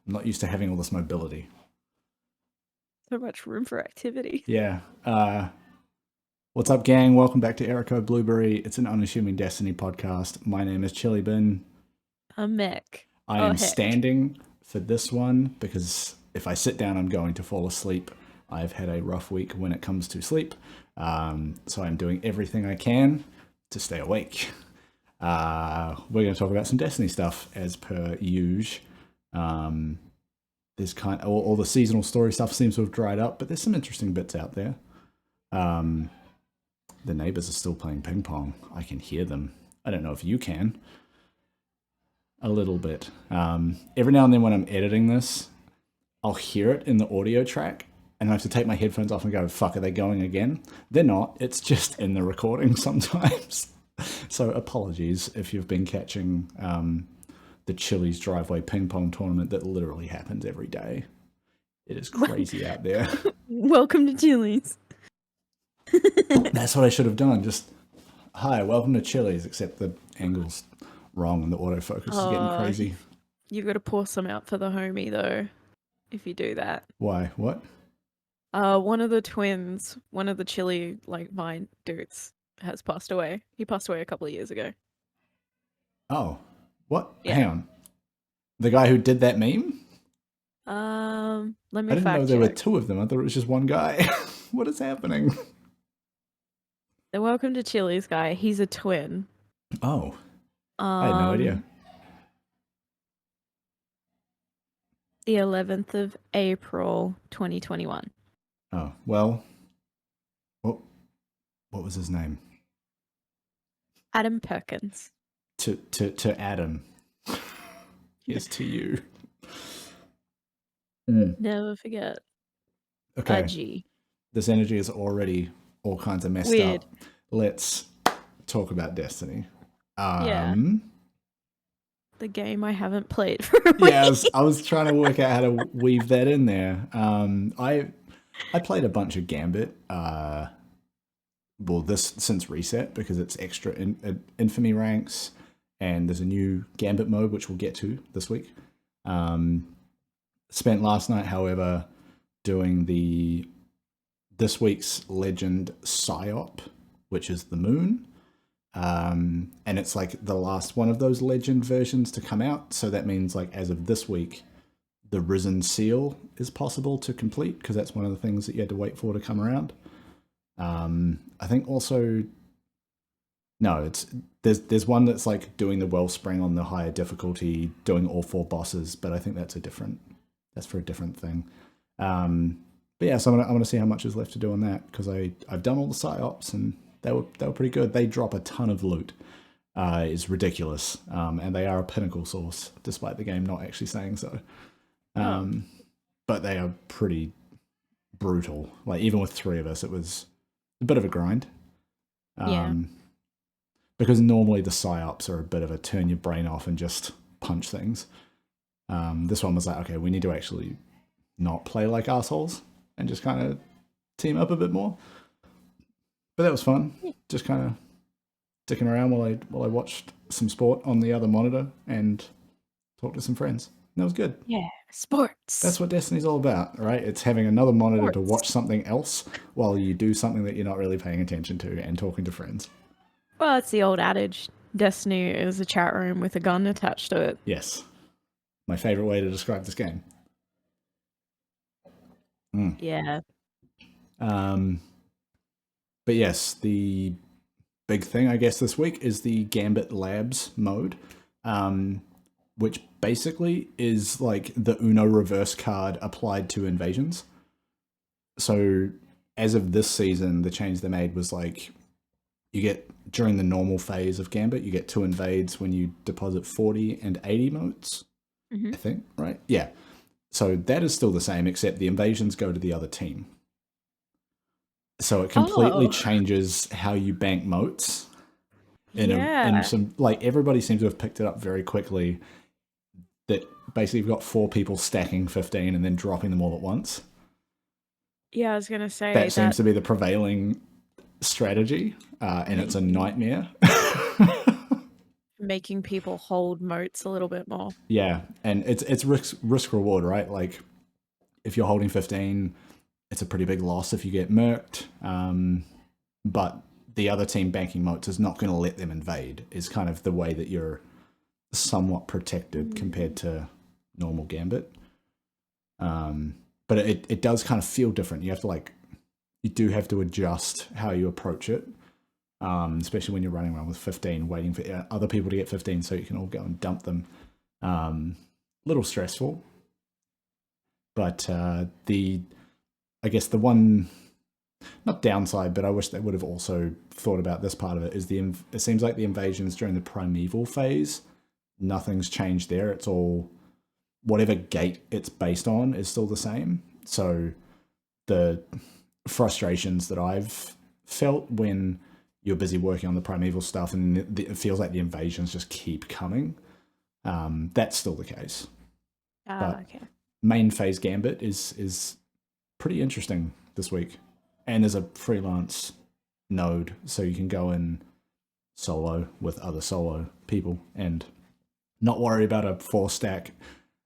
I'm not used to having all this mobility. So much room for activity. Yeah. What's up, gang? Welcome back to Erico Blueberry. It's an unassuming Destiny podcast. My name is chillybin. I'm Meck. I am standing for this one because if I sit down, I'm going to fall asleep. I've had a rough week when it comes to sleep, so I'm doing everything I can to stay awake. We're going to talk about some Destiny stuff as per usual. There's kind of all the seasonal story stuff seems to have dried up, but there's some interesting bits out there. The neighbors are still playing ping pong. I can hear them. I don't know if you can. A little bit. Every now and then when I'm editing this, I'll hear it in the audio track, and I have to take my headphones off and go, fuck, are they going again? They're not. It's just in the recording sometimes. So apologies if you've been catching the Chili's driveway ping pong tournament that literally happens every day. It is crazy out there. Welcome to Chili's. That's what I should have done. Just, hi, welcome to Chili's, except the angle's wrong and the autofocus is getting crazy. You've got to pour some out for the homie, though, if you do that. Why? What? One of the twins, one of the chili, vine dudes, has passed away. He passed away a couple of years ago. Oh, what? Yeah. Hang on. The guy who did that meme? Let me I didn't know fact there were check. two of them. I thought it was just one guy. What is happening? The Welcome to Chili's guy, he's a twin. Oh, I had no idea. The 11th of April, 2021. Oh, well, what was his name? Adam Perkins. To Adam. Here's to you. Never forget. Okay. Bungie. This energy is already all kinds of messed up. Let's talk about Destiny. Yeah. The game I haven't played for a week. Yeah, I was trying to work out how to weave that in there. I played a bunch of Gambit. This since reset because it's extra infamy ranks, and there's a new Gambit mode which we'll get to this week. Spent last night, however, doing this week's Legend Psyop, which is the moon. And it's like the last one of those Legend versions to come out. So that means as of this week, the Risen Seal is possible to complete because that's one of the things that you had to wait for to come around. I think also, no, there's one that's doing the Wellspring on the higher difficulty, doing all 4 bosses, but I think that's for a different thing. But yeah, so I'm gonna see how much is left to do on that because I've done all the psyops and they were pretty good. They drop a ton of loot. It's ridiculous, and they are a pinnacle source, despite the game not actually saying so. But they are pretty brutal. Even with 3 of us, it was a bit of a grind. Because normally the psyops are a bit of a turn your brain off and just punch things. This one was okay, we need to actually not play like assholes and just kind of team up a bit more. But that was fun. Just kind of sticking around while I watched some sport on the other monitor and talked to some friends. And that was good. Yeah, sports. That's what Destiny's all about, right? It's having another monitor to watch something else while you do something that you're not really paying attention to and talking to friends. Well, it's the old adage. Destiny is a chat room with a gun attached to it. Yes. My favorite way to describe this game. Yeah. But yes, the big thing, I guess, this week is the Gambit Labs mode, which basically is the Uno reverse card applied to invasions. So as of this season, the change they made was you get, during the normal phase of Gambit, you get 2 invades when you deposit 40 and 80 motes, I think, right? Yeah. So that is still the same, except the invasions go to the other team. So it completely changes how you bank motes. In some, everybody seems to have picked it up very quickly. That basically you've got 4 people stacking 15 and then dropping them all at once. Yeah, I was gonna say that seems to be the prevailing strategy, and it's a nightmare. making people hold moats a little bit more. Yeah, and it's risk reward, right? Like if you're holding 15, it's a pretty big loss if you get murked. But the other team banking moats is not going to let them invade. Is kind of the way that you're somewhat protected compared to normal Gambit. But it does kind of feel different. You do have to adjust how you approach it, especially when you're running around with 15, waiting for other people to get 15 so you can all go and dump them. Little stressful, but I guess the one, not downside, but I wish they would have also thought about this part of it, is it seems like the invasions during the primeval phase, nothing's changed there. It's all, whatever gate it's based on is still the same. So the frustrations that I've felt when you're busy working on the primeval stuff and it feels like the invasions just keep coming, that's still the case. Okay. Main phase Gambit is pretty interesting this week, and there's a freelance node, so you can go in solo with other solo people and not worry about a 4-stack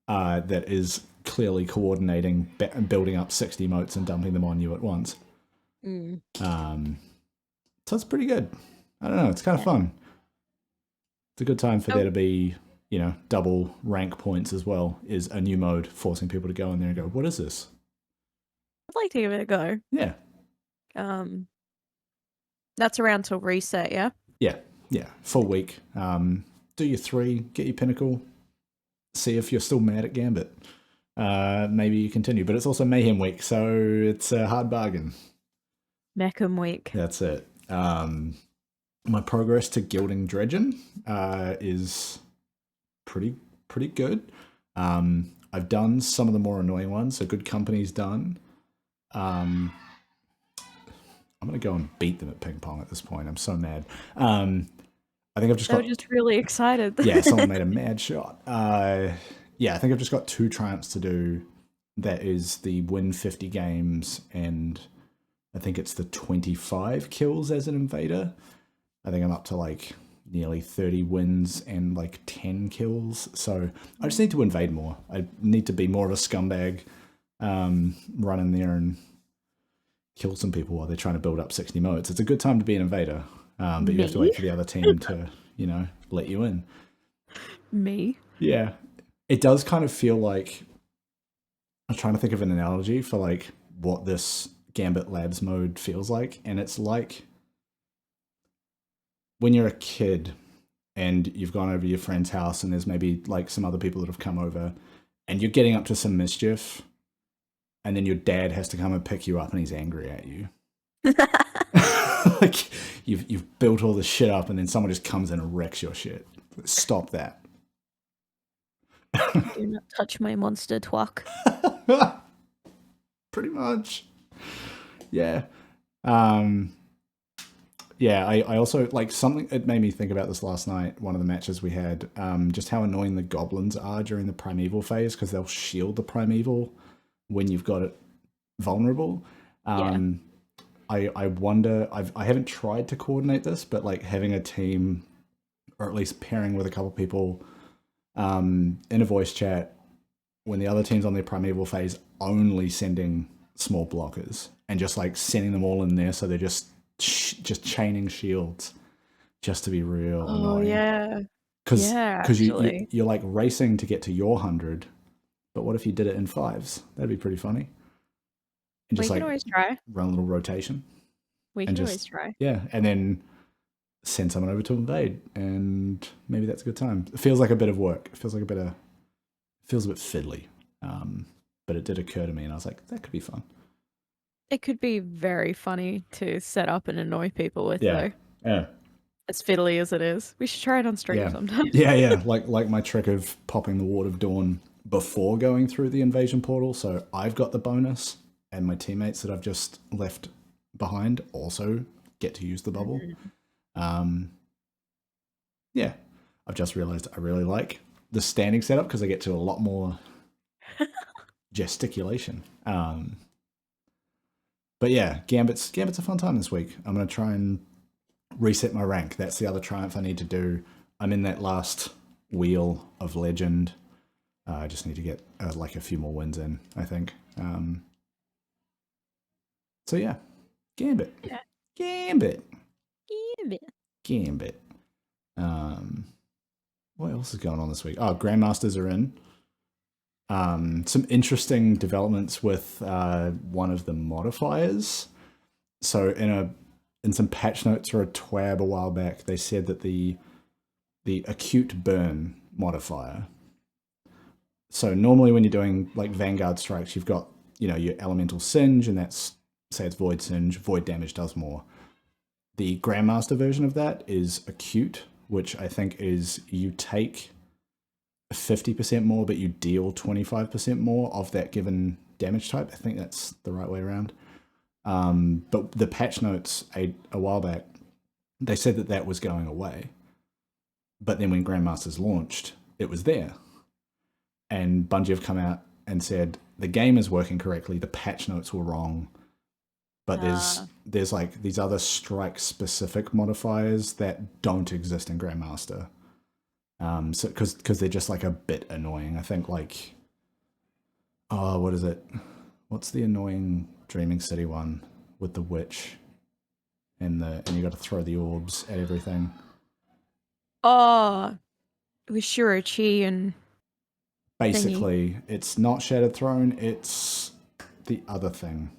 that is clearly coordinating building up 60 moats and dumping them on you at once. So it's pretty good. I don't know, it's kind of fun. It's a good time for there to be, double rank points as well, is a new mode forcing people to go in there and go, what is this? I'd like to give it a go. Yeah. That's around till reset, yeah? Yeah. Full week. Do your 3, get your pinnacle, see if you're still mad at Gambit. Maybe you continue, but it's also Mayhem week, so it's a hard bargain. Meckii week. That's it. My progress to gilding Dredgen is pretty good. I've done some of the more annoying ones, so Good Company's done. I'm gonna go and beat them at ping pong at this point. I'm so mad. I think I've just just really excited. Yeah, someone made a mad shot. Yeah, I think I've just got 2 triumphs to do. That is the win 50 games, and I think it's the 25 kills as an invader. I think I'm up to like nearly 30 wins and like 10 kills. So I just need to invade more. I need to be more of a scumbag, run in there and kill some people while they're trying to build up 60 moats. It's a good time to be an invader, but you have to wait for the other team to, let you in. Me? Yeah. It does kind of feel like, I'm trying to think of an analogy for like what this Gambit Labs mode feels like, and it's like when you're a kid and you've gone over to your friend's house and there's maybe like some other people that have come over and you're getting up to some mischief, and then your dad has to come and pick you up and he's angry at you. Like you've built all this shit up and then someone just comes in and wrecks your shit. Stop that. Do not touch my monster twack. Pretty much. Yeah. Yeah, I also, like, something, it made me think about this last night, one of the matches we had, just how annoying the goblins are during the primeval phase, because they'll shield the primeval when you've got it vulnerable. I wonder, I haven't tried to coordinate this, but like having a team, or at least pairing with a couple people in a voice chat when the other team's on their primeval phase, only sending small blockers and just like sending them all in there, so they're just chaining shields just to be real annoying. Yeah. Because you're like racing to get to your 100, but what if you did it in 5s? That'd be pretty funny. And just we can always try. Run a little rotation. We can always try. Yeah, and then send someone over to invade, and maybe that's a good time. It feels like a bit of work. It feels like feels a bit fiddly. But it did occur to me, and I was like, that could be fun. It could be very funny to set up and annoy people with, though. Yeah. As fiddly as it is. We should try it on stream sometime. Yeah. Like my trick of popping the Ward of Dawn before going through the invasion portal, so I've got the bonus, and my teammates that I've just left behind also get to use the bubble. Yeah. I've just realized I really like the standing setup because I get to a lot more gesticulation. But yeah, Gambit's a fun time this week. I'm going to try and reset my rank. That's the other triumph I need to do. I'm in that last wheel of Legend. I just need to get like a few more wins in, I think. So yeah, Gambit. Yeah. Gambit. Gambit. Gambit. What else is going on this week? Oh, Grandmasters are in. Some interesting developments with one of the modifiers. So in some patch notes or a twab a while back, they said that the acute burn modifier. So normally when you're doing like Vanguard strikes, you've got, you know, your elemental singe, and that's, say it's void singe, void damage does more. The Grandmaster version of that is acute, which I think is you take 50% more, but you deal 25% more of that given damage type. I think that's the right way around. But the patch notes a while back, they said that was going away. But then when Grandmasters launched, it was there. And Bungie have come out and said the game is working correctly, the patch notes were wrong. But there's like these other strike specific modifiers that don't exist in Grandmaster. So because they're just like a bit annoying. I think like, oh, what is it? What's the annoying Dreaming City one with the witch and you got to throw the orbs at everything? Oh, with Shurichi and Basically, thingy. it's not Shattered Throne. It's the other thing.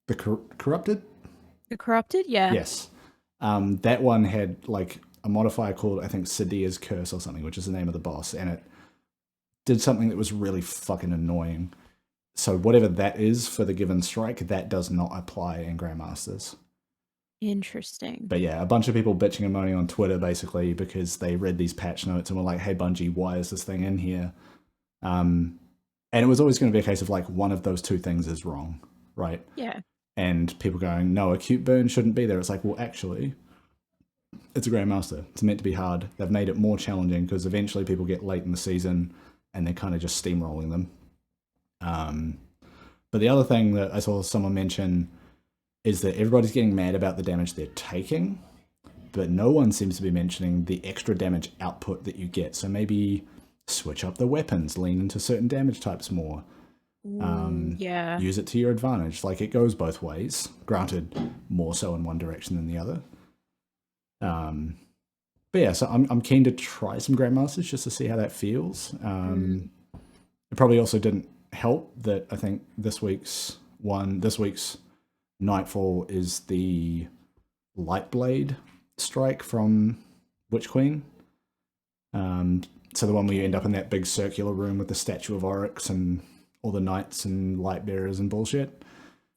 The Corrupted? The Corrupted, yeah. Yes. That one had like a modifier called, I think, Sadia's Curse or something, which is the name of the boss, and it did something that was really fucking annoying. So whatever that is for the given strike, that does not apply in Grandmasters. Interesting. But yeah, a bunch of people bitching and moaning on Twitter basically because they read these patch notes and were like, hey Bungie, why is this thing in here? And it was always going to be a case of like one of those two things is wrong, right? Yeah. And people going, no, acute burn shouldn't be there. It's like, well, actually, it's a Grandmaster. It's meant to be hard. They've made it more challenging because eventually people get late in the season and they're kind of just steamrolling them. But the other thing that I saw someone mention is that everybody's getting mad about the damage they're taking, but no one seems to be mentioning the extra damage output that you get. So maybe switch up the weapons, lean into certain damage types more. Yeah. Use it to your advantage. Like, it goes both ways. Granted, more so in one direction than the other. But yeah, so I'm keen to try some Grandmasters just to see how that feels. It probably also didn't help that I think this week's Nightfall is the Lightblade strike from Witch Queen. So the one where you end up in that big circular room with the statue of Oryx and all the knights and light bearers and bullshit.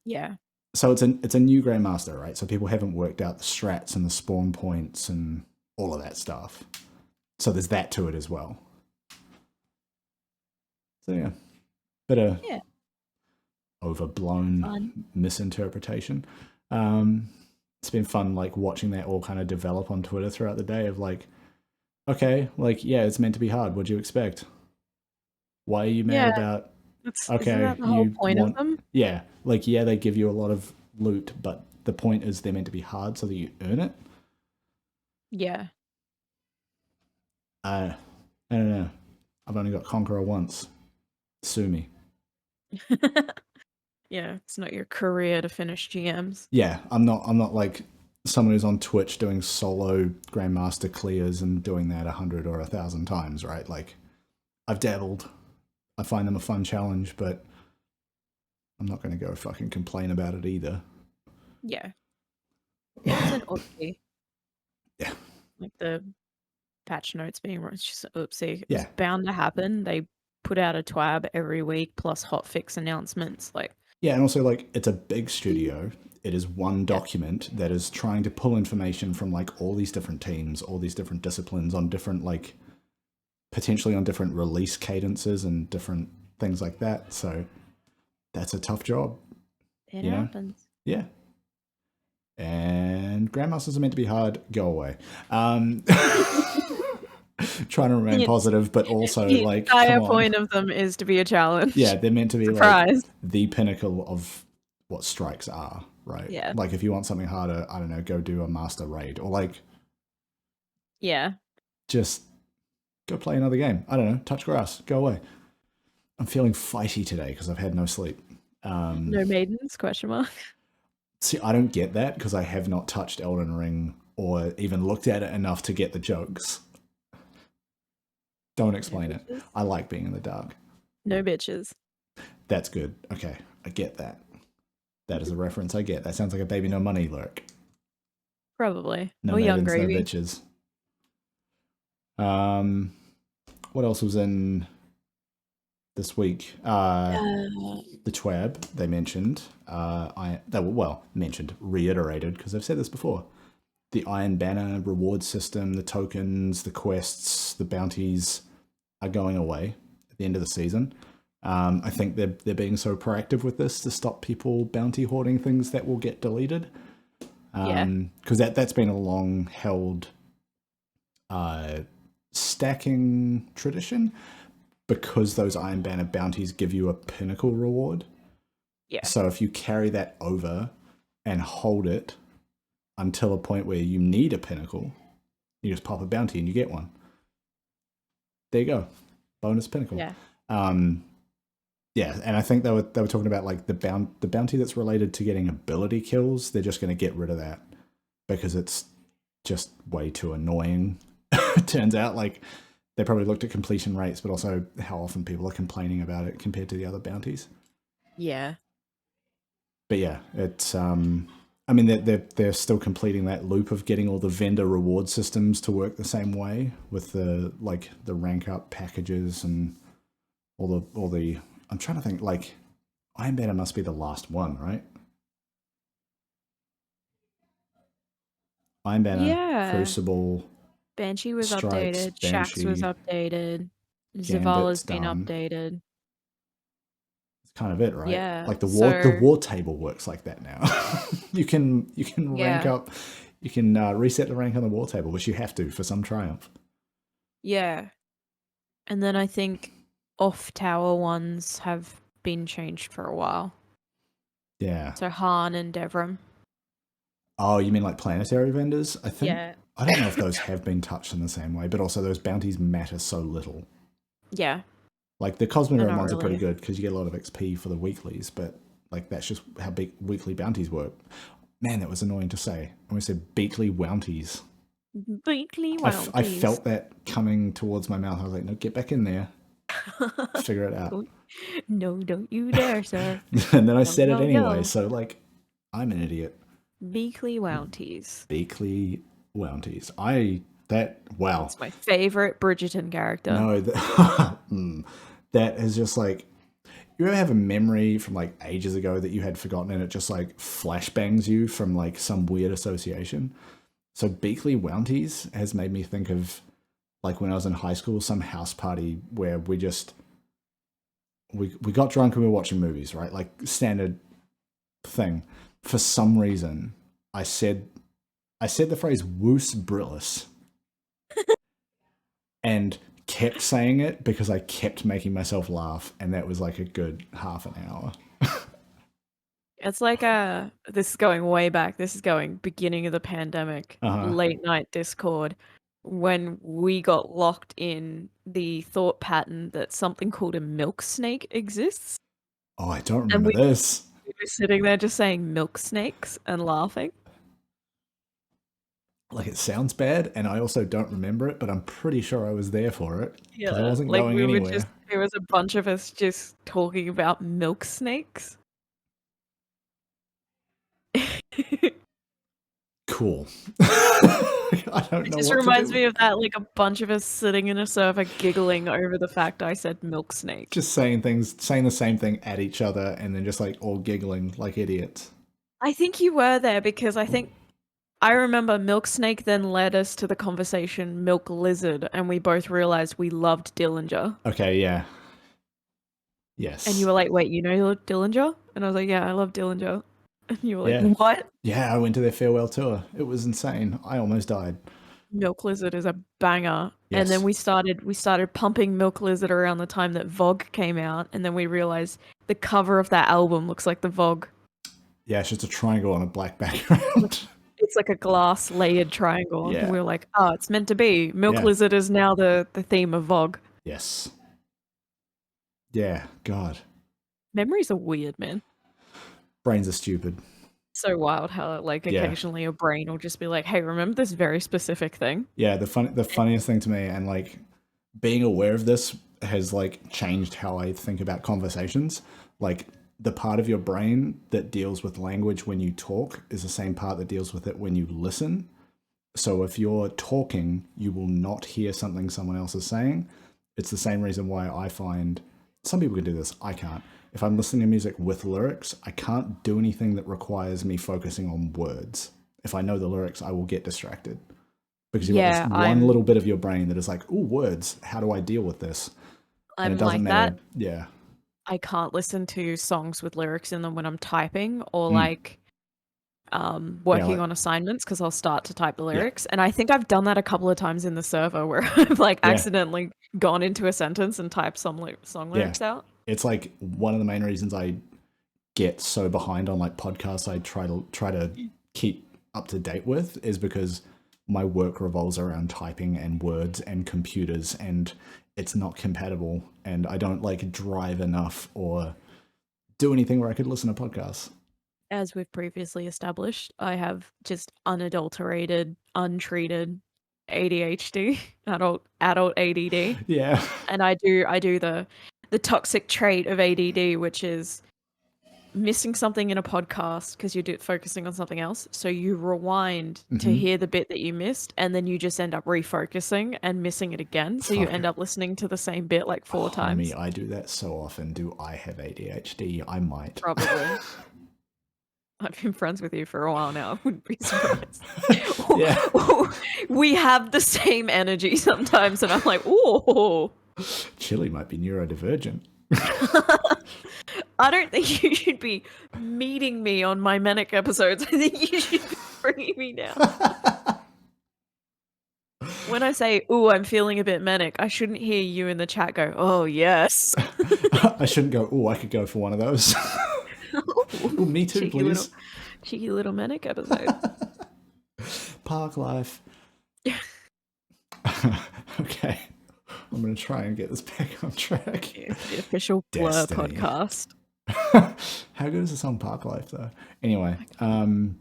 Yeah. So it's a new Grandmaster, right? So people haven't worked out the strats and the spawn points and all of that stuff. So there's that to it as well. So yeah, bit of overblown misinterpretation. It's been fun, like watching that all kind of develop on Twitter throughout the day. Of like, okay, like yeah, it's meant to be hard. What'd you expect? Why are you mad about? Okay, isn't that the whole point of them? Yeah, like yeah, they give you a lot of loot, but the point is they're meant to be hard so that you earn it. Yeah. I don't know. I've only got Conqueror once. Sue me. Yeah, it's not your career to finish GMs. Yeah, I'm not like someone who's on Twitch doing solo Grandmaster clears and doing that 100 or 1,000 times, right? Like, I've dabbled. I find them a fun challenge, but I'm not going to go fucking complain about it either. Yeah. It was an oopsie. Yeah. Like the patch notes being wrong, it's just an oopsie. It Yeah. was bound to happen. They put out a twab every week plus hotfix announcements. Like, yeah, and also like it's a big studio. It is one document that is trying to pull information from like all these different teams, all these different disciplines on different like potentially on different release cadences and different things like that. So that's a tough job. It happens. Yeah. And Grandmasters are meant to be hard. Go away. Trying to remain positive, but also the like the entire point of them is to be a challenge. Yeah, they're meant to be Surprise. like the pinnacle of what strikes are, right? Yeah. Like if you want something harder, I don't know, go do a master raid or like Yeah. Just go play another game. I don't know, touch grass, go away. I'm feeling fighty today because I've had no sleep. No maidens? Question mark. See, I don't get that because I have not touched Elden Ring or even looked at it enough to get the jokes. Don't explain it. Bitches? I like being in the dark. No bitches. That's good. Okay, I get that. That is a reference I get. That sounds like a Baby No Money lyric. Probably. No Or young maidens, no gravy. bitches. What else was in this week? The TWAB they mentioned. Mentioned, reiterated because I've said this before. The Iron Banner reward system, the tokens, the quests, the bounties are going away at the end of the season. I think they're being so proactive with this to stop people bounty hoarding things that will get deleted. Because that's been a long held stacking tradition, because those Iron Banner bounties give you a pinnacle reward. Yeah. So if you carry that over and hold it until a point where you need a pinnacle, you just pop a bounty and you get one. There you go. Bonus pinnacle. Yeah. Yeah, and I think they were talking about like the bounty that's related to getting ability kills. They're just going to get rid of that because it's just way too annoying. It turns out, like, they probably looked at completion rates, but also how often people are complaining about it compared to the other bounties. Yeah. But yeah, it's I mean they're still completing that loop of getting all the vendor reward systems to work the same way with the rank up packages and all the I'm trying to think, like, Iron Banner must be the last one, right? Iron Banner, Yeah. Crucible, Banshee was Strikes, updated. Shax was Banshee, updated. Gambit's Zavala's been done. updated. It's kind of it, right? Yeah. Like the So war table works like that now. you can rank yeah. up, you can reset the rank on the war table, which you have to for some triumph. Yeah. And then I think off-tower ones have been changed for a while. Yeah. So Han and Devrim. Oh, you mean like planetary vendors? I think. Yeah. I don't know if those have been touched in the same way, but also those bounties matter so little. Yeah. Like the Cosmodrome ones really. are pretty good because you get a lot of XP for the weeklies, but like that's just how big weekly bounties work. Man, that was annoying to say. I almost said beakly wounties. Beakly Wounties. I felt that coming towards my mouth. I was like, no, get back in there. Figure it out. No, don't you dare, sir. And then I said it anyway, no. so like, I'm an idiot. Beakly Wounties. Beakly Wounties. Wow. It's my favorite Bridgerton character. No, that is just like, you ever have a memory from like ages ago that you had forgotten and it just like flashbangs you from like some weird association? So Beakly Wounties has made me think of like when I was in high school, some house party where we got drunk and we were watching movies, right? Like standard thing. For some reason, I said the phrase "woos brillis" and kept saying it because I kept making myself laugh, and that was like a good half an hour. It's like this is going way back. This is going beginning of the pandemic, late night Discord, when we got locked in the thought pattern that something called a milk snake exists. Oh, I don't remember this. We were sitting there just saying milk snakes and laughing. Like, it sounds bad, and I also don't remember it, but I'm pretty sure I was there for it. Yeah, I wasn't going anywhere. There was a bunch of us just talking about milk snakes. Cool. I don't know. It just reminds me of that, like a bunch of us sitting in a server giggling over the fact I said milk snake. Just saying the same thing at each other, and then just like all giggling like idiots. I think you were there because I remember milk snake then led us to the conversation milk lizard, and we both realized we loved Dillinger. Okay, yeah. Yes. And you were like, wait, you know Dillinger? And I was like, yeah, I love Dillinger. And you were like, what? Yeah, I went to their farewell tour. It was insane. I almost died. Milk Lizard is a banger. Yes. And then we started pumping Milk Lizard around the time that Vogue came out, and then we realized the cover of that album looks like the Vogue. Yeah, it's just a triangle on a black background. It's like a glass layered triangle. Yeah. And we were like, oh, it's meant to be. Milk Yeah. Lizard is now the theme of Vogue. Yes. Yeah, God. Memories are weird, man. Brains are stupid. So wild how like occasionally a brain will just be like, hey, remember this very specific thing? Yeah, the funniest thing to me, and like being aware of this has like changed how I think about conversations. Like the part of your brain that deals with language when you talk is the same part that deals with it when you listen. So if you're talking, you will not hear something someone else is saying. It's the same reason why I find some people can do this. I can't. If I'm listening to music with lyrics, I can't do anything that requires me focusing on words. If I know the lyrics, I will get distracted. Because you've got this one little bit of your brain that is like, ooh, words, how do I deal with this? And it doesn't matter. That. Yeah. I can't listen to songs with lyrics in them when I'm typing or like working on assignments because I'll start to type the lyrics. And I think I've done that a couple of times in the server where I've like accidentally gone into a sentence and typed some song lyrics out. It's like one of the main reasons I get so behind on like podcasts I try to keep up to date with is because my work revolves around typing and words and computers, and it's not compatible, and I don't like drive enough or do anything where I could listen to podcasts. As we've previously established, I have just unadulterated, untreated ADHD, adult ADD. Yeah. And I do the toxic trait of ADD, which is missing something in a podcast because you're focusing on something else. So you rewind to hear the bit that you missed, and then you just end up refocusing and missing it again. So you end up listening to the same bit like 4 times. I do that so often. Do I have ADHD? I might. Probably. I've been friends with you for a while now. I wouldn't be surprised. We have the same energy sometimes, and I'm like, ooh. Chili might be neurodivergent. I don't think you should be meeting me on my manic episodes. I think you should be bringing me down. When I say, ooh, I'm feeling a bit manic, I shouldn't hear you in the chat go, oh, yes. I shouldn't go, ooh, I could go for one of those. Ooh, me too, cheeky please. Cheeky little manic episode. Park life. Okay. I'm going to try and get this back on track. It's the official Blur podcast. How good is the song Park Life, though? Anyway, on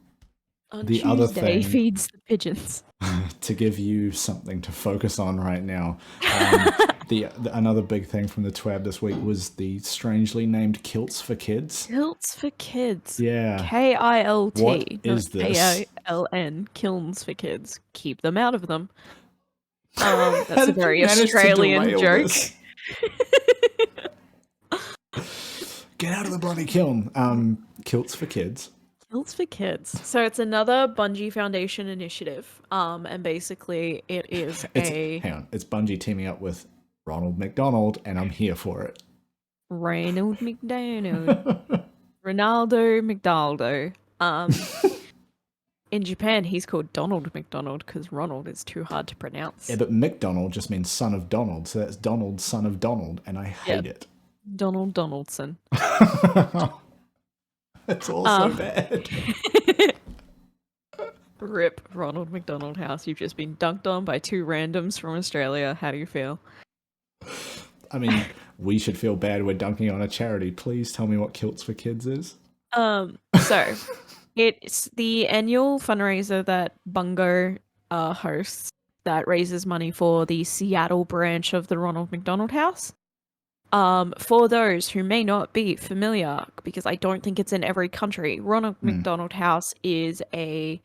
the Tuesday, other thing feeds the pigeons. to give you something to focus on right now. Another big thing from the TWAB this week was the strangely named Kilts for Kids. Kilts for Kids. Yeah. KILT. What is this? KILN. Kilns for Kids. Keep them out of them. That's a very Australian joke. Get out of the bloody kiln. Kilts for Kids. Kilts for Kids. So it's another Bungie Foundation initiative. And basically it is hang on. It's Bungie teaming up with Ronald McDonald, and I'm here for it. Ronald McDonald. Ronaldo McDonaldo. In Japan, he's called Donald McDonald because Ronald is too hard to pronounce. Yeah, but McDonald just means son of Donald, so that's Donald, son of Donald, and I hate it. Donald Donaldson. That's also bad. Rip Ronald McDonald House. You've just been dunked on by 2 randoms from Australia. How do you feel? I mean, we should feel bad we're dunking on a charity. Please tell me what Kilts for Kids is. So it's the annual fundraiser that Bungie hosts that raises money for the Seattle branch of the Ronald McDonald House. For those who may not be familiar, because I don't think it's in every country, Ronald McDonald House is a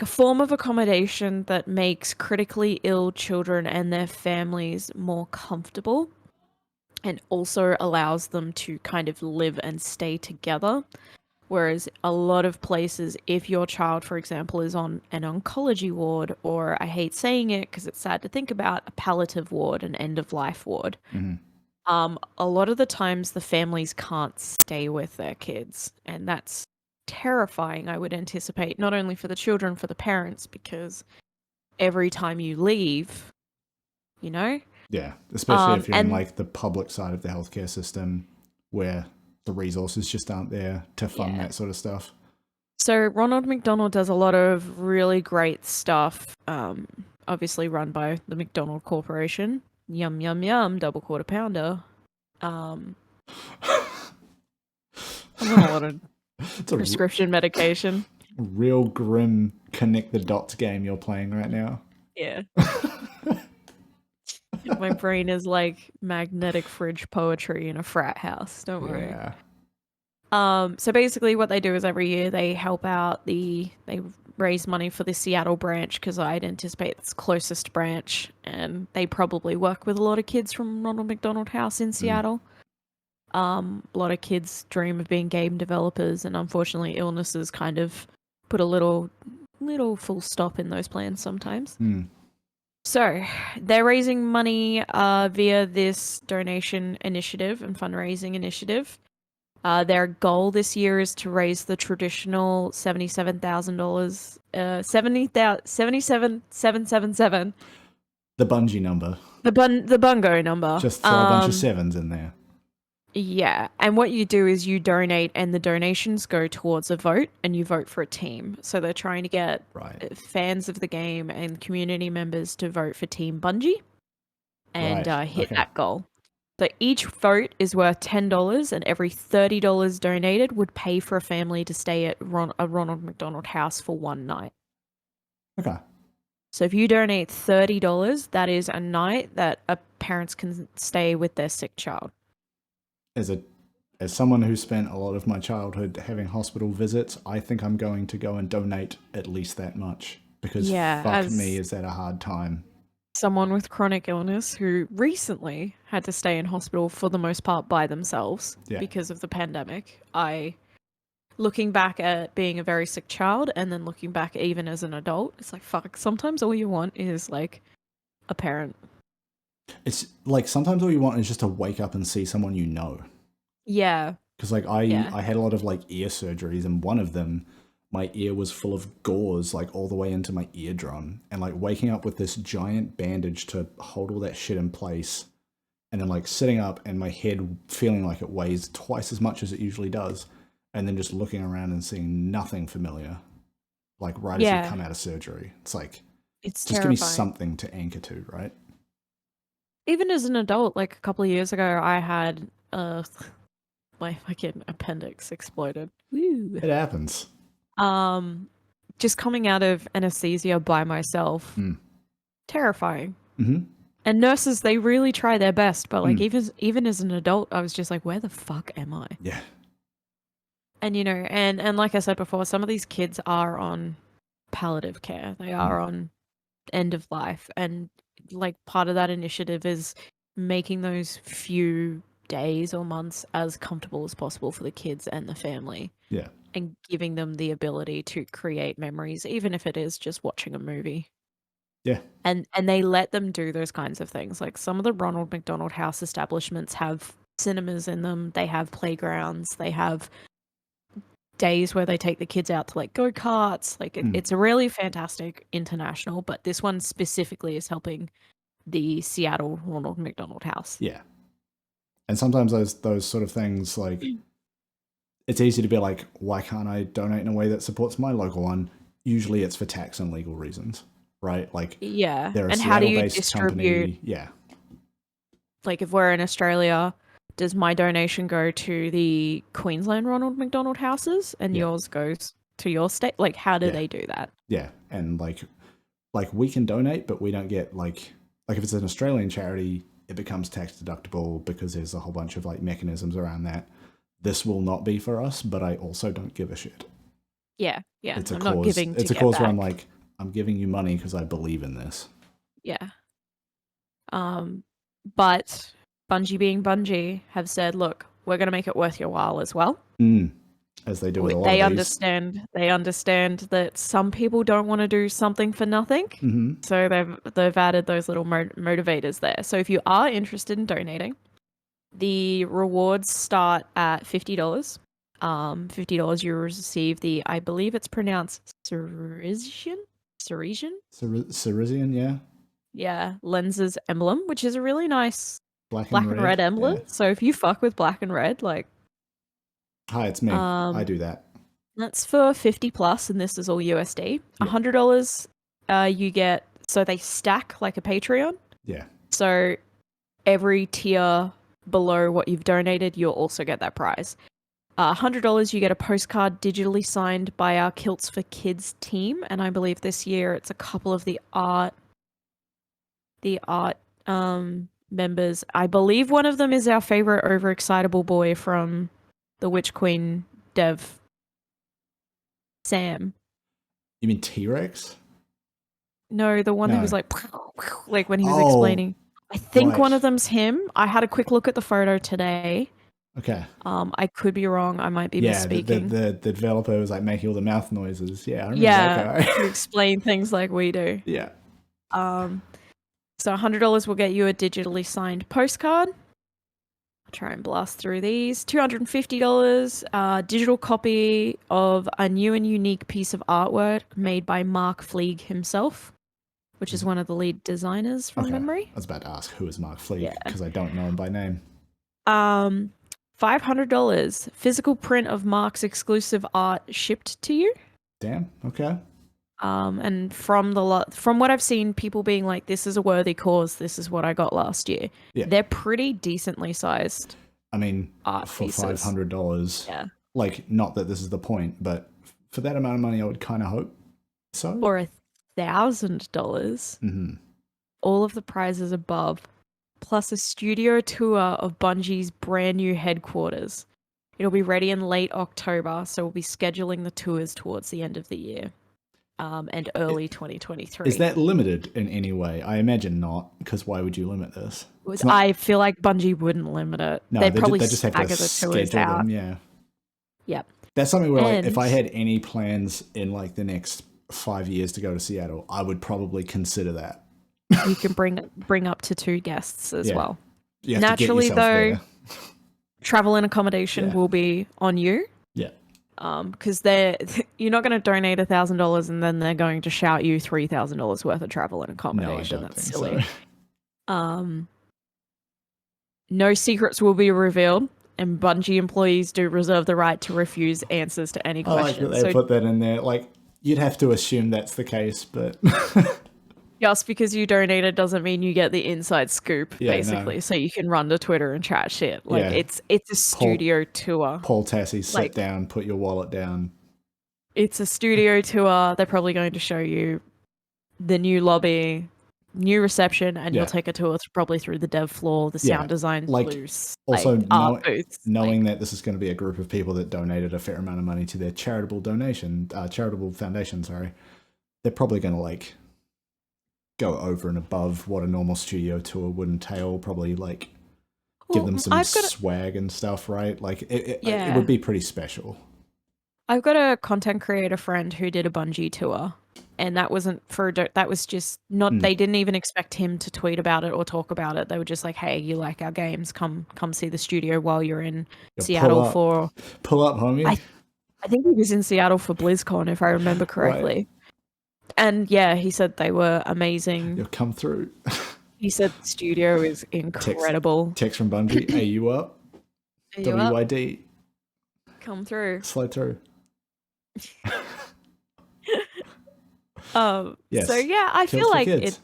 form of accommodation that makes critically ill children and their families more comfortable, and also allows them to kind of live and stay together. Whereas a lot of places, if your child, for example, is on an oncology ward, or I hate saying it because it's sad to think about, a palliative ward, an end-of-life ward, a lot of the times the families can't stay with their kids. And that's terrifying, I would anticipate, not only for the children, for the parents, because every time you leave, you know? Yeah, especially if you're in like the public side of the healthcare system where the resources just aren't there to fund that sort of stuff. So Ronald McDonald does a lot of really great stuff, obviously run by the McDonald Corporation. Yum, yum, yum, double quarter pounder. I'm on a lot of prescription medication. Real grim connect the dots game you're playing right now. Yeah. My brain is like magnetic fridge poetry in a frat house. Don't worry. Yeah. So basically what they do is every year they help out they raise money for the Seattle branch because I'd anticipate it's closest branch, and they probably work with a lot of kids from Ronald McDonald House in Seattle. A lot of kids dream of being game developers, and unfortunately illnesses kind of put a little full stop in those plans sometimes. So they're raising money via this donation initiative and fundraising initiative. Their goal this year is to raise the traditional $77,000, $77,777. The Bungie number. The bungo number. Just throw a bunch of sevens in there. Yeah, and what you do is you donate, and the donations go towards a vote, and you vote for a team. So they're trying to get fans of the game and community members to vote for Team Bungie and hit that goal. So each vote is worth $10, and every $30 donated would pay for a family to stay at a Ronald McDonald House for one night. Okay. So if you donate $30, that is a night that parents can stay with their sick child. As someone who spent a lot of my childhood having hospital visits, I think I'm going to go and donate at least that much, because fuck me, is that a hard time. Someone with chronic illness who recently had to stay in hospital for the most part by themselves because of the pandemic. Looking back at being a very sick child and then looking back even as an adult, it's like, fuck, sometimes all you want is like a parent. It's like sometimes all you want is just to wake up and see someone you know. Yeah. Because like I had a lot of like ear surgeries, and one of them, my ear was full of gauze like all the way into my eardrum, and like waking up with this giant bandage to hold all that shit in place, and then like sitting up and my head feeling like it weighs twice as much as it usually does, and then just looking around and seeing nothing familiar, like right as you come out of surgery. It's like, it's just terrifying. Give me something to anchor to, right? Even as an adult, like a couple of years ago, I had my fucking appendix exploded. Woo. It happens. Just coming out of anesthesia by myself, terrifying. And nurses, they really try their best, but like even as an adult, I was just like, where the fuck am I? Yeah. And you know, and like I said before, some of these kids are on palliative care. They are on end of life, and like part of that initiative is making those few days or months as comfortable as possible for the kids and the family. Yeah. And giving them the ability to create memories, even if it is just watching a movie. Yeah. And they let them do those kinds of things. Like some of the Ronald McDonald House establishments have cinemas in them. They have playgrounds. They have days where they take the kids out to like go-karts. Like it's a really fantastic international, but this one specifically is helping the Seattle Ronald McDonald House. Yeah. And sometimes those sort of things, like it's easy to be like, why can't I donate in a way that supports my local one? Usually it's for tax and legal reasons, right? Like, they're a and how do you Seattle-based distribute? Company. Yeah. Like if we're in Australia, does my donation go to the Queensland Ronald McDonald houses and yours goes to your state? Like, how do they do that? Yeah. And like we can donate, but we don't get like if it's an Australian charity, it becomes tax deductible because there's a whole bunch of like mechanisms around that. This will not be for us, but I also don't give a shit. Yeah. It's a I'm cause. Not giving it's to a cause back. where I'm like, I'm giving you money because I believe in this. Yeah. But Bungie being Bungie have said, look, we're going to make it worth your while as well. As they do with a lot they of understand. They understand that some people don't want to do something for nothing. So they've added those little motivators there. So if you are interested in donating, the rewards start at $50. $50 you receive the, I believe it's pronounced Cerisian, yeah. Yeah, lenses emblem, which is a really nice black and red emblem. Yeah. So if you fuck with black and red, like, hi, it's me. I do that. That's for 50 plus, and this is all USD. Yep. $100, you get, so they stack like a Patreon. Yeah. So every tier below what you've donated, you'll also get that prize. $100, you get a postcard digitally signed by our Kilts for Kids team, and I believe this year it's a couple of the art members. I believe one of them is our favorite overexcitable boy from the Witch Queen dev, Sam. You mean T-Rex? No, the one No. who was like when he was explaining. I think one of them's him. I had a quick look at the photo today. Okay. I could be wrong. I might be misspeaking. The developer was like making all the mouth noises. Yeah, I remember that guy. To explain things like we do. Yeah. So $100 will get you a digitally signed postcard. I'll try and blast through these. $250, digital copy of a new and unique piece of artwork made by Mark Fleeg himself, which is one of the lead designers from memory. I was about to ask who is Mark Fleeg because I don't know him by name. $500, physical print of Mark's exclusive art shipped to you. Damn. Okay. And from what I've seen, people being like, "This is a worthy cause. This is what I got last year." Yeah. They're pretty decently sized. I mean, art for pieces. $500. Yeah. Like, not that this is the point, but for that amount of money, I would kind of hope so. Or $1,000. All of the prizes above, plus a studio tour of Bungie's brand new headquarters. It'll be ready in late October, so we'll be scheduling the tours towards the end of the year. And early 2023. Is that limited in any way? I imagine not, because why would you limit this? I feel like Bungie wouldn't limit it. No, They'd probably they just have to schedule them. Yeah. Yep. That's something where, like, if I had any plans in like the next 5 years to go to Seattle, I would probably consider that. You can bring up to 2 guests as well. You have Naturally, to get though, there. travel and accommodation will be on you. Yeah. Because you're not going to donate $1,000 and then they're going to shout you $3,000 worth of travel and accommodation. No, that's silly. So. No secrets will be revealed, and Bungie employees do reserve the right to refuse answers to any questions. I like that they put that in there. Like, you'd have to assume that's the case, but just because you donated doesn't mean you get the inside scoop, basically. No. So you can run to Twitter and chat shit. Like, it's a studio tour. Paul Tassi, sit down, put your wallet down. It's a studio tour. They're probably going to show you the new lobby, new reception, and you'll take a tour probably through the dev floor, the sound design booths. Also, booths. Knowing that this is going to be a group of people that donated a fair amount of money to their charitable foundation, they're probably going to, like, go over and above what a normal studio tour would entail. Probably, like, give them some swag and stuff, right? Like, it would be pretty special. I've got a content creator friend who did a Bungie tour, and that wasn't that was just not. They didn't even expect him to tweet about it or talk about it. They were just like, "Hey, you like our games? Come see the studio while you're in Seattle for pull up, homie." I think he was in Seattle for BlizzCon, if I remember correctly. Right. And yeah, he said they were amazing. You'll come through. He said the studio is incredible. Text from Bungie. Hey, you up? WYD. Come through. Slide through. Yes. So yeah, I feel like it.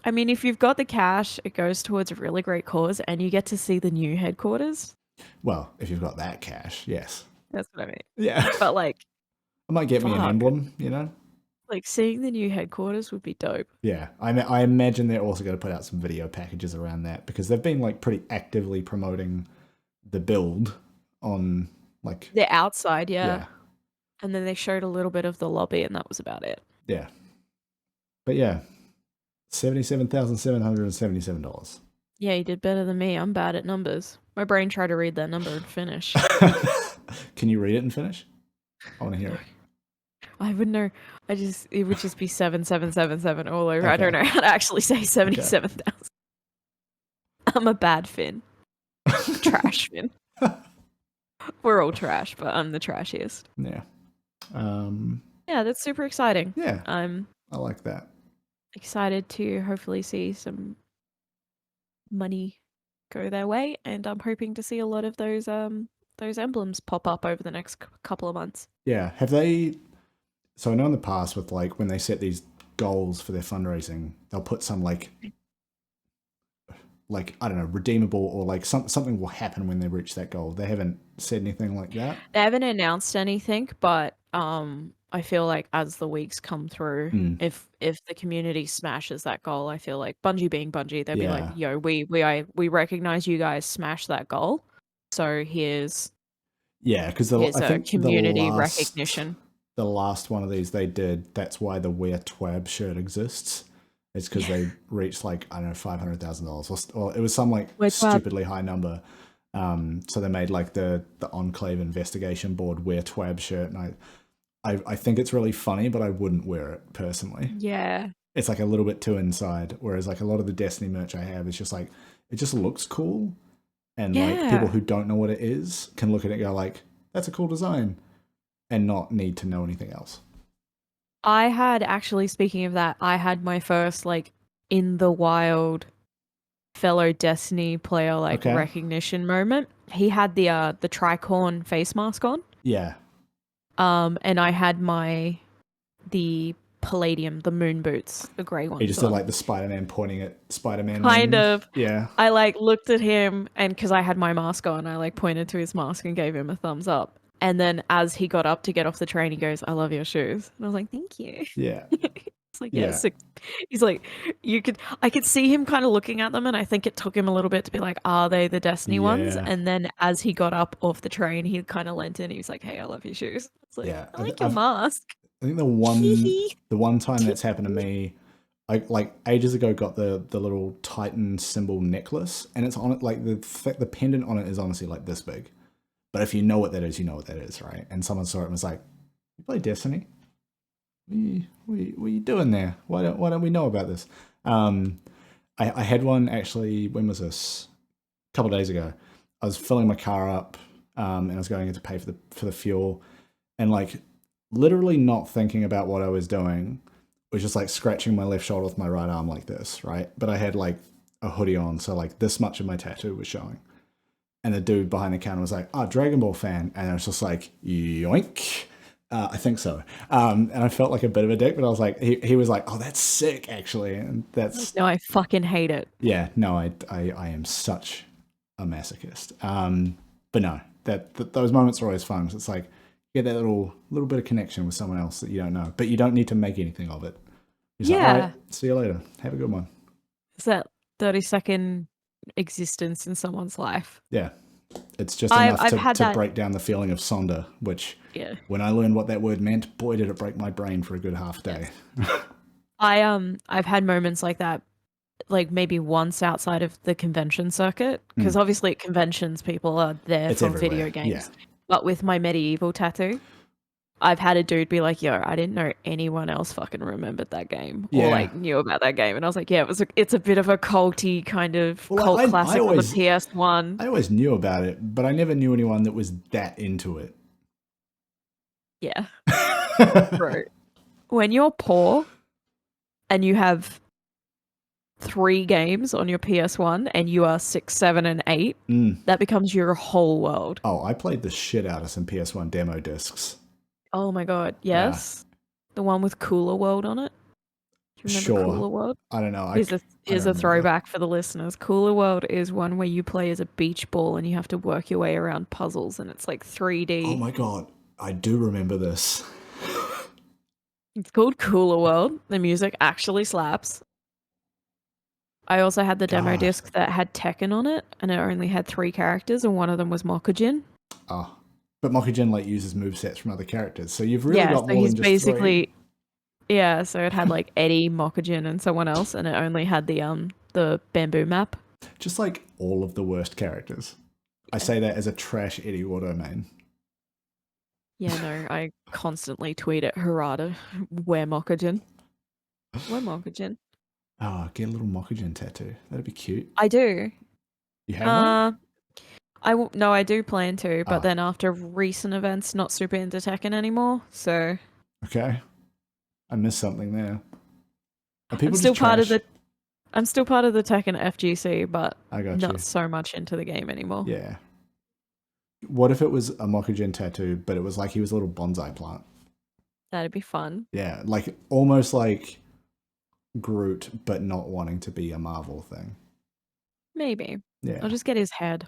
I mean, if you've got the cash, it goes towards a really great cause, and you get to see the new headquarters. Well, if you've got that cash, yes. That's what I mean. Yeah. But like, I might get me an emblem, you know. Like, seeing the new headquarters would be dope. Yeah, I imagine they're also going to put out some video packages around that, because they've been, like, pretty actively promoting the build on, like, the outside, yeah. And then they showed a little bit of the lobby, and that was about it. Yeah. But yeah, $77,777. Yeah, you did better than me. I'm bad at numbers. My brain tried to read that number and finish. Can you read it and finish? I want to hear it. I wouldn't know. It would just be 7777 all over. Okay. I don't know how to actually say 77,000. Okay. I'm a bad Finn. Trash Finn. We're all trash, but I'm the trashiest. Yeah. Yeah, that's super exciting. Yeah. I like that. Excited to hopefully see some money go their way, and I'm hoping to see a lot of those those emblems pop up over the next couple of months. Yeah. Have they? So I know in the past with like when they set these goals for their fundraising, they'll put some like I don't know, redeemable or like something will happen when they reach that goal. They haven't said anything like that. They haven't announced anything, but I feel like as the weeks come through, if the community smashes that goal, I feel like Bungie being Bungie, they'll be like, "Yo, we recognize you guys smashed that goal, so here's because I think community recognition." The last one of these they did. That's why the Wear Twab shirt exists. It's because they reached like, I don't know, $500,000 or it was some like stupidly high number. So they made like the Enclave Investigation Board Wear Twab shirt, and I think it's really funny, but I wouldn't wear it personally. Yeah, it's like a little bit too inside. Whereas like a lot of the Destiny merch I have is just like it just looks cool, and like people who don't know what it is can look at it and go like, that's a cool design, and not need to know anything else. I had actually, speaking of that, I had my first like in the wild fellow Destiny player like recognition moment. He had the tricorn face mask on. Yeah. And I had the Palladium, the moon boots, the grey ones. He just did like the Spider-Man pointing at Spider-Man. Kind of. Yeah. I like looked at him, and because I had my mask on, I like pointed to his mask and gave him a thumbs up. And then as he got up to get off the train, he goes, "I love your shoes." And I was like, "Thank you." Yeah. It's like, yeah. So he's like, I could see him kind of looking at them, and I think it took him a little bit to be like, are they the Destiny ones? And then as he got up off the train, he kind of leant in. He was like, "Hey, I love your shoes." It's like, I like your mask. I think the one time that's happened to me, I like ages ago got the little Titan symbol necklace, and it's on it like the pendant on it is honestly like this big. But if you know what that is, you know what that is, right? And someone saw it and was like, "You play Destiny? What are you doing there? Why don't we know about this?" I had one actually. When was this? A couple of days ago. I was filling my car up, and I was going in to pay for the fuel, and like literally not thinking about what I was doing, was just like scratching my left shoulder with my right arm like this, right? But I had like a hoodie on, so like this much of my tattoo was showing. And the dude behind the counter was like, "Oh, Dragon Ball fan." And I was just like, yoink. I think so. And I felt like a bit of a dick, but I was like, he was like, "Oh, that's sick, actually." And that's... No, I fucking hate it. Yeah, no, I am such a masochist. But no, those moments are always fun. It's like, you get that little bit of connection with someone else that you don't know, but you don't need to make anything of it. You're like, all right, see you later. Have a good one. It's that 30-second existence in someone's life. Yeah. It's just enough to break down the feeling of Sonder, which when I learned what that word meant, boy, did it break my brain for a good half day. I've had moments like that, like maybe once outside of the convention circuit, because obviously at conventions people are there for video games. Yeah. But with my medieval tattoo, I've had a dude be like, "Yo, I didn't know anyone else fucking remembered that game or like knew about that game." And I was like, "Yeah, it's a bit of a culty kind of cult classic on the PS1." I always knew about it, but I never knew anyone that was that into it. Yeah. Bro. When you're poor and you have 3 games on your PS1 and you are 6, 7, and 8, that becomes your whole world. Oh, I played the shit out of some PS1 demo discs. Oh my god, yes. Yeah. The one with Cooler World on it. Do you remember Cooler World? I don't know. Here's a throwback for the listeners. Cooler World is one where you play as a beach ball and you have to work your way around puzzles, and it's like 3D. Oh my god, I do remember this. It's called Cooler World. The music actually slaps. I also had the demo disc that had Tekken on it, and it only had 3 characters, and one of them was Mokujin. Oh. But Mokujin like uses movesets from other characters, so you've really got more than just basically 3. Yeah, so it had like Eddie, Mokujin, and someone else, and it only had the bamboo map. Just like all of the worst characters. Yeah. I say that as a trash Eddie Watto main. Yeah, no, I constantly tweet at Harada, "Wear Mokujin. Wear Mokujin." Oh, get a little Mokujin tattoo. That'd be cute. I do. You have one? No, I do plan to, but then after recent events, not super into Tekken anymore, so... Okay. I missed something there. I'm still part of the Tekken FGC, but not so much into the game anymore. Yeah. What if it was a Mokujin tattoo, but it was like he was a little bonsai plant? That'd be fun. Yeah, like almost like Groot, but not wanting to be a Marvel thing. Maybe. Yeah. I'll just get his head.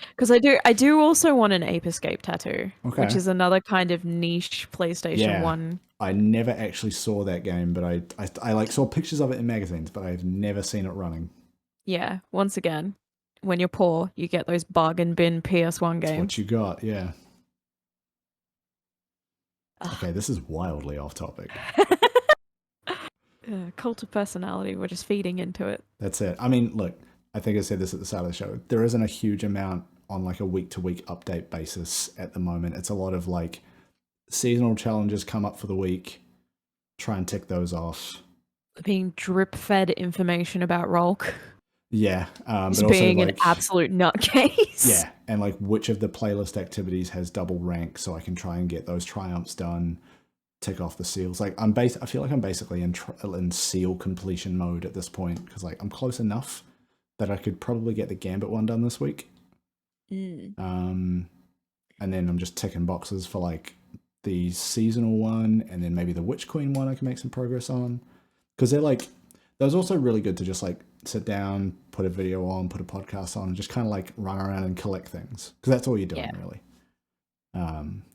Because I do also want an Ape Escape tattoo, which is another kind of niche PlayStation 1. I never actually saw that game, but I like saw pictures of it in magazines, but I've never seen it running. Yeah, once again, when you're poor, you get those bargain bin PS1 games. That's what you got, yeah. Okay, this is wildly off topic. Cult of personality, we're just feeding into it. That's it. I mean, look, I think I said this at the start of the show. There isn't a huge amount on like a week-to-week update basis at the moment. It's a lot of like seasonal challenges come up for the week, try and tick those off. Being drip-fed information about Rolk. Yeah. Just being an absolute nutcase. Yeah, and like which of the playlist activities has double rank so I can try and get those triumphs done, tick off the seals. Like I feel like I'm basically in seal completion mode at this point because like I'm close enough that I could probably get the Gambit one done this week. And then I'm just ticking boxes for like the seasonal one and then maybe the Witch Queen one I can make some progress on. Because they're like, that was also really good to just like sit down, put a video on, put a podcast on, and just kind of like run around and collect things. Because that's all you're doing, really.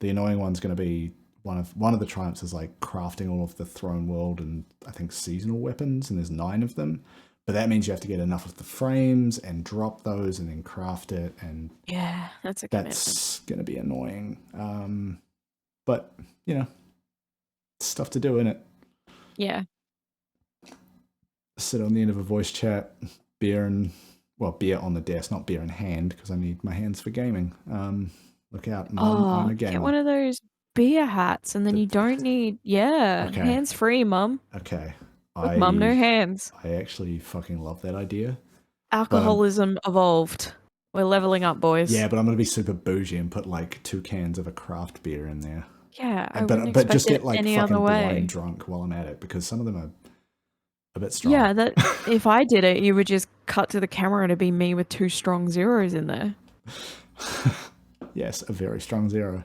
The annoying one's going to be one of the triumphs is like crafting all of the throne world and I think seasonal weapons, and there's 9 of them. But that means you have to get enough of the frames and drop those and then craft it. And yeah, that's going to be annoying. But, you know, stuff to do in it. Yeah. Sit on the end of a voice chat, beer on the desk, not beer in hand, because I need my hands for gaming. Look out, Mum, I'm a gamer. Get one of those beer hats, and then you don't need, hands free, Mum. Okay. Mum, no hands. I actually fucking love that idea. Alcoholism evolved. We're leveling up, boys. Yeah, but I'm going to be super bougie and put like 2 cans of a craft beer in there. Yeah, but just get like fucking blind drunk while I'm at it, because some of them are a bit strong. Yeah, that if I did it, you would just cut to the camera and it'd be me with 2 strong zeros in there. Yes, a very strong 0.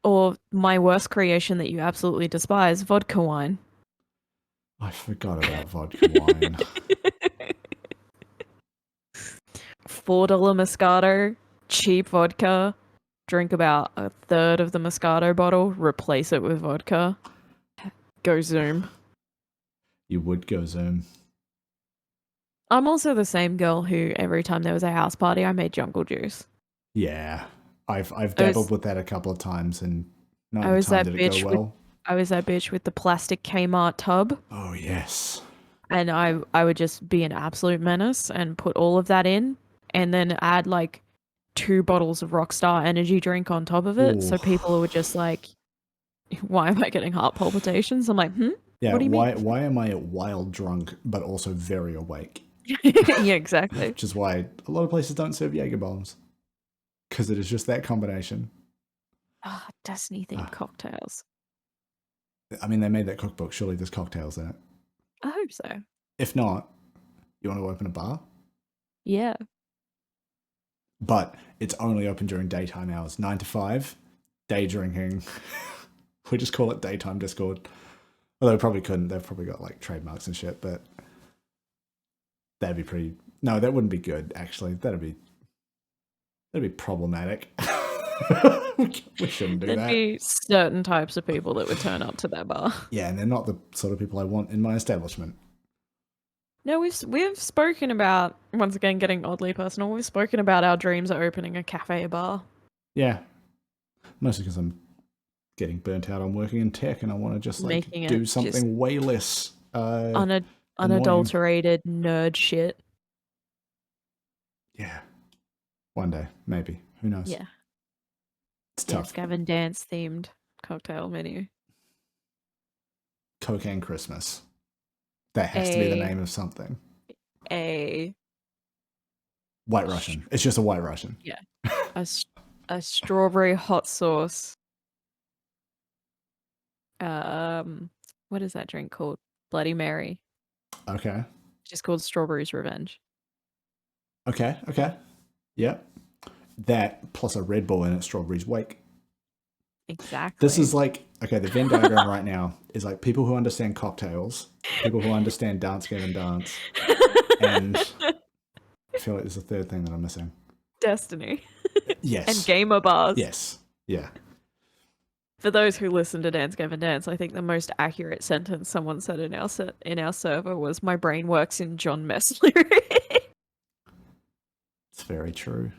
Or my worst creation that you absolutely despise, vodka wine. I forgot about vodka wine. $4 Moscato, cheap vodka. Drink about 1/3 of the Moscato bottle, replace it with vodka. Go Zoom. You would go Zoom. I'm also the same girl who every time there was a house party, I made jungle juice. Yeah, I've dabbled with that a couple of times, and not every time did it go well. I was that bitch with the plastic Kmart tub. Oh yes. And I would just be an absolute menace and put all of that in, and then add like 2 bottles of Rockstar energy drink on top of it. Ooh. So people were just like, "Why am I getting heart palpitations?" I'm like, Yeah, what do you mean? Why am I wild drunk but also very awake? Yeah, exactly. Which is why a lot of places don't serve Jaeger bombs, because it is just that combination. Destiny themed cocktails. I mean, they made that cookbook. Surely there's cocktails in it. I hope so. If not, you want to open a bar? Yeah. But it's only open during daytime hours, 9 to 5, day drinking. We just call it daytime Discord. Although we probably couldn't. They've probably got like trademarks and shit, but that'd be pretty... No, that wouldn't be good, actually. That'd be problematic. We shouldn't do that. There'd be certain types of people that would turn up to that bar. Yeah, and they're not the sort of people I want in my establishment. No, we've spoken about, once again getting oddly personal, we've spoken about our dreams of opening a cafe bar. Yeah. Mostly because I'm getting burnt out on working in tech and I want to just like do something way less unadulterated nerd shit. Yeah. One day, maybe. Who knows? Yeah. It's tough. Gavin Dance themed cocktail menu. Cocaine Christmas. That has to be the name of something. White Russian. It's just a White Russian. Yeah. A strawberry hot sauce. What is that drink called? Bloody Mary. Okay. Just called Strawberry's Revenge. Okay. Yep. that plus a Red Bull and it's Strawberry's Wake. Exactly. This is like, okay, the Venn diagram right now is like people who understand cocktails, people who understand Dance Gavin Dance, and I feel like there's a third thing that I'm missing. Destiny. Yes. And gamer bars. Yes. Yeah. For those who listen to Dance Gavin Dance, I think the most accurate sentence someone said in our server was, "My brain works in John Mess lyrics." It's very true.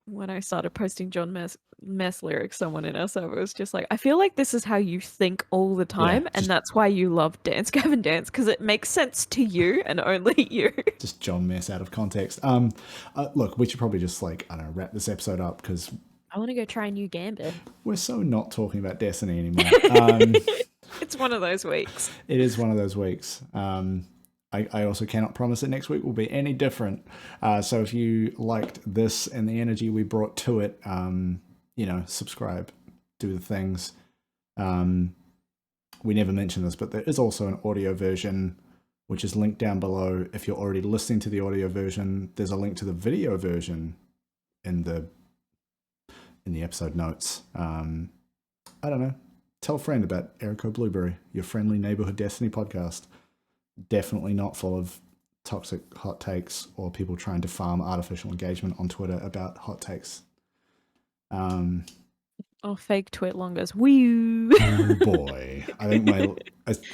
When I started posting John Mess lyrics, someone in our server was just like, "I feel like this is how you think all the time, and that's why you love Dance Gavin Dance, because it makes sense to you and only you." Just John Mess out of context. Look, we should probably just like, I don't know, wrap this episode up because I want to go try a new Gambit. We're so not talking about Destiny anymore. It's one of those weeks. It is one of those weeks. I also cannot promise that next week will be any different. So if you liked this and the energy we brought to it, subscribe, do the things. We never mentioned this, but there is also an audio version, which is linked down below. If you're already listening to the audio version, there's a link to the video version in the episode notes. I don't know. Tell a friend about Erico Blueberry, your friendly neighborhood Destiny podcast. Definitely not full of toxic hot takes or people trying to farm artificial engagement on Twitter about hot takes. Or fake Twitlongers. Woo! Oh boy. I think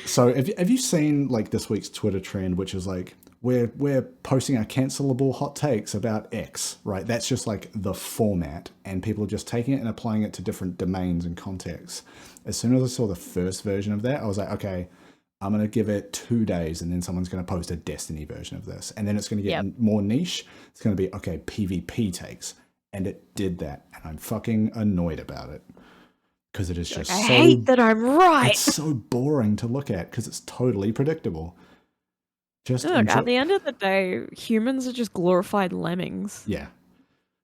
so have you seen like this week's Twitter trend, which is like we're posting our cancelable hot takes about X, right? That's just like the format, and people are just taking it and applying it to different domains and contexts. As soon as I saw the first version of that, I was like, okay, I'm going to give it 2 days and then someone's going to post a Destiny version of this. And then it's going to get more niche. It's going to be, okay, PvP takes. And it did that. And I'm fucking annoyed about it. Because it is just I hate that I'm right. It's so boring to look at because it's totally predictable. At the end of the day, humans are just glorified lemmings. Yeah.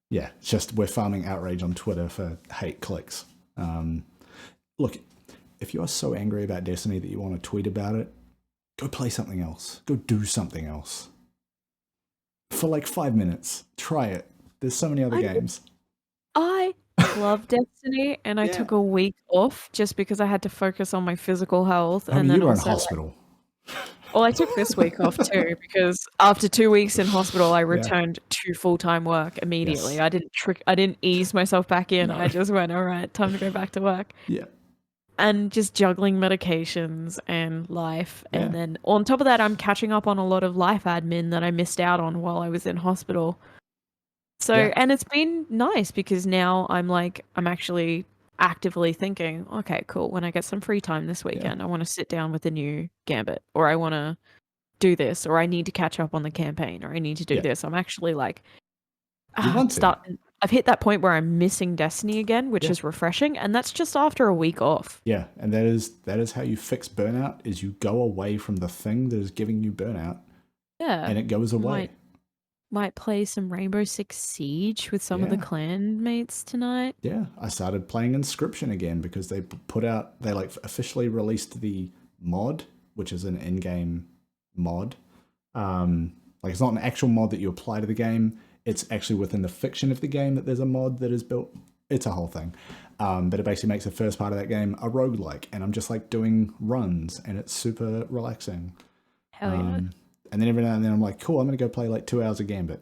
Yeah. It's just we're farming outrage on Twitter for hate clicks. Look, if you are so angry about Destiny that you want to tweet about it, go play something else. Go do something else. For like 5 minutes. Try it. There's so many other games. I love Destiny, and I took a week off just because I had to focus on my physical health. And then you were in hospital. Well, I took this week off too because after 2 weeks in hospital, I returned to full-time work immediately. Yes. I didn't ease myself back in. No. I just went, all right, time to go back to work. Yeah. And just juggling medications and life. Yeah. And then on top of that, I'm catching up on a lot of life admin that I missed out on while I was in hospital. So, and it's been nice because now I'm actually actively thinking, okay, cool. When I get some free time this weekend, I want to sit down with the new Gambit, or I want to do this, or I need to catch up on the campaign, or I need to do this. I'm actually I've hit that point where I'm missing Destiny again, which is refreshing, and that's just after a week off. Yeah, and that is how you fix burnout, is you go away from the thing that is giving you burnout. Yeah. And it goes away. Might play some Rainbow Six Siege with some of the clan mates tonight. Yeah, I started playing Inscription again because they officially released the mod, which is an in-game mod. It's not an actual mod that you apply to the game. It's actually within the fiction of the game that there's a mod that is built. It's a whole thing. But it basically makes the first part of that game a roguelike, and I'm just like doing runs, and it's super relaxing. Hell yeah. And then every now and then I'm like, cool, I'm going to go play like 2 hours of Gambit.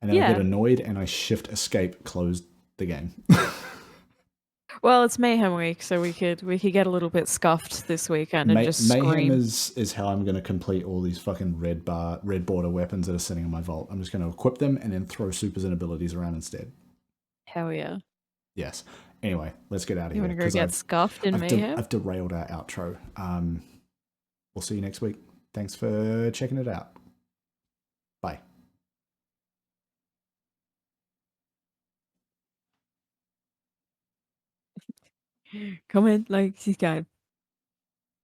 And then I get annoyed and I shift escape, close the game. Well, it's Mayhem week, so we could get a little bit scuffed this weekend and just scream. Mayhem is how I'm going to complete all these fucking red border weapons that are sitting in my vault. I'm just going to equip them and then throw supers and abilities around instead. Hell yeah. Yes. Anyway, let's get out of here. You want to go get scuffed in Mayhem? I've derailed our outro. We'll see you next week. Thanks for checking it out. Bye. Comment, like, subscribe.